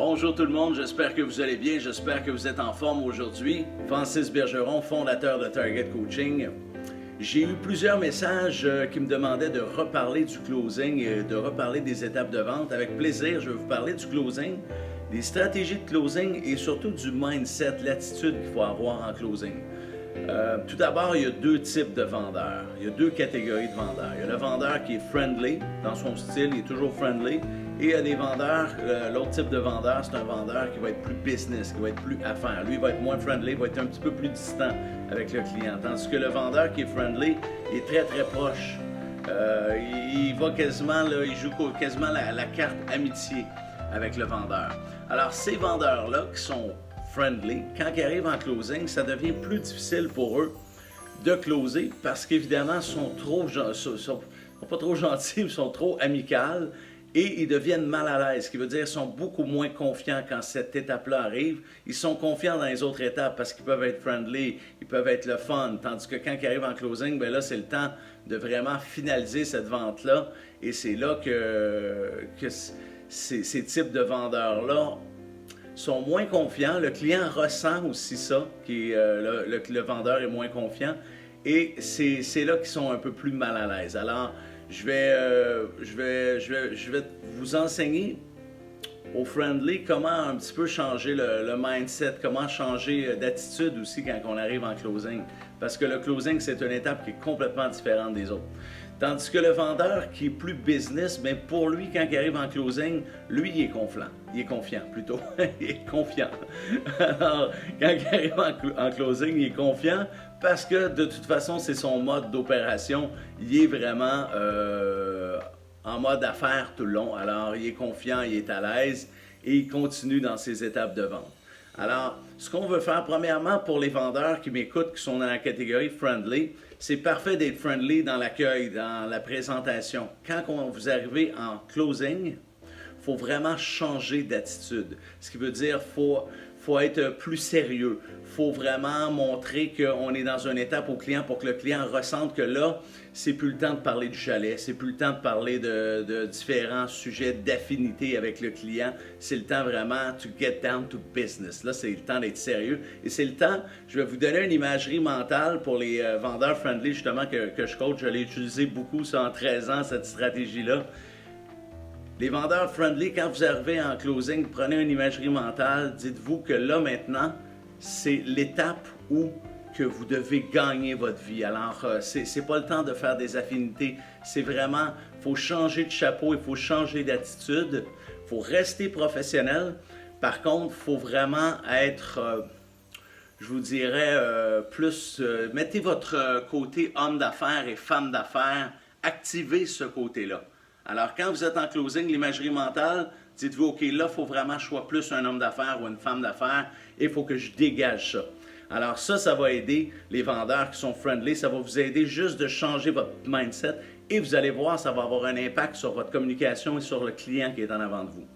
Bonjour tout le monde, j'espère que vous allez bien, j'espère que vous êtes en forme aujourd'hui. Francis Bergeron, fondateur de Target Coaching. J'ai eu plusieurs messages qui me demandaient de reparler du closing et de reparler des étapes de vente. Avec plaisir, je vais vous parler du closing, des stratégies de closing et surtout du mindset, l'attitude qu'il faut avoir en closing. Tout d'abord, il y a deux types de vendeurs. Il y a deux catégories de vendeurs. Il y a le vendeur qui est friendly, dans son style, il est toujours friendly. Et il y a des vendeurs, l'autre type de vendeur, c'est un vendeur qui va être plus business, qui va être plus affaires. Lui, il va être moins friendly, il va être un petit peu plus distant avec le client. Tandis que le vendeur qui est friendly est très très proche. Il va quasiment, là, il joue quasiment la carte amitié avec le vendeur. Alors, ces vendeurs-là qui sont friendly, quand ils arrivent en closing, ça devient plus difficile pour eux de closer parce qu'évidemment, ils sont pas trop gentils, ils sont trop amicaux et ils deviennent mal à l'aise, ce qui veut dire qu'ils sont beaucoup moins confiants quand cette étape-là arrive. Ils sont confiants dans les autres étapes parce qu'ils peuvent être friendly, ils peuvent être le fun, tandis que quand ils arrivent en closing, bien là, c'est le temps de vraiment finaliser cette vente-là et c'est là que ces types de vendeurs-là sont moins confiants. Le client ressent aussi ça, le vendeur est moins confiant. Et c'est là qu'ils sont un peu plus mal à l'aise. Alors, je vais vous enseigner au friendly comment un petit peu changer le mindset, comment changer d'attitude aussi quand on arrive en closing. Parce que le closing, c'est une étape qui est complètement différente des autres. Tandis que le vendeur qui est plus business, bien pour lui, quand il arrive en closing, lui, il est confiant. Il est confiant, plutôt. Il est confiant. Alors, quand il arrive en closing, il est confiant parce que, de toute façon, c'est son mode d'opération. Il est vraiment en mode affaires tout le long. Alors, il est confiant, il est à l'aise et il continue dans ses étapes de vente. Alors, ce qu'on veut faire, premièrement, pour les vendeurs qui m'écoutent, qui sont dans la catégorie friendly, c'est parfait d'être friendly dans l'accueil, dans la présentation. Quand vous arrivez en closing, il faut vraiment changer d'attitude. Ce qui veut dire qu'il faut être plus sérieux. Il faut vraiment montrer qu'on est dans une étape au client pour que le client ressente que là, c'est plus le temps de parler du chalet, c'est plus le temps de parler de différents sujets d'affinité avec le client. C'est le temps vraiment to get down to business. Là, c'est le temps d'être sérieux. Et c'est le temps, je vais vous donner une imagerie mentale pour les vendeurs friendly, justement, que je coach. Je l'ai utilisé beaucoup, ça, en 13 ans, cette stratégie-là. Les vendeurs friendly, quand vous arrivez en closing, prenez une imagerie mentale, dites-vous que là, maintenant, c'est l'étape où que vous devez gagner votre vie. Alors, c'est pas le temps de faire des affinités. C'est vraiment, il faut changer de chapeau, il faut changer d'attitude, il faut rester professionnel. Par contre, il faut vraiment être, je vous dirais, mettez votre côté homme d'affaires et femme d'affaires, activez ce côté-là. Alors, quand vous êtes en closing, l'imagerie mentale, dites-vous, OK, là, il faut vraiment que je sois plus un homme d'affaires ou une femme d'affaires et il faut que je dégage ça. Alors ça va aider les vendeurs qui sont friendly, ça va vous aider juste de changer votre mindset et vous allez voir, ça va avoir un impact sur votre communication et sur le client qui est en avant de vous.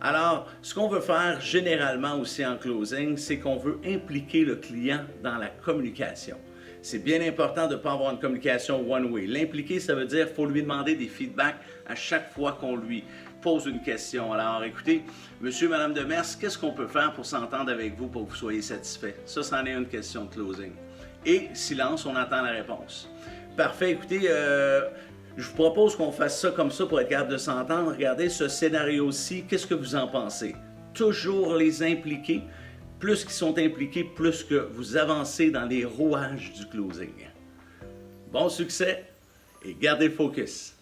Alors, ce qu'on veut faire généralement aussi en closing, c'est qu'on veut impliquer le client dans la communication. C'est bien important de ne pas avoir une communication one-way. L'impliquer, ça veut dire qu'il faut lui demander des feedbacks à chaque fois qu'on lui pose une question. Alors, écoutez, monsieur, madame Demers, qu'est-ce qu'on peut faire pour s'entendre avec vous pour que vous soyez satisfait? Ça, c'en est une question de closing. Et silence, on attend la réponse. Parfait, écoutez, je vous propose qu'on fasse ça comme ça pour être capable de s'entendre. Regardez ce scénario-ci, qu'est-ce que vous en pensez? Toujours les impliquer. Plus qu'ils sont impliqués, plus que vous avancez dans les rouages du closing. Bon succès et gardez le focus.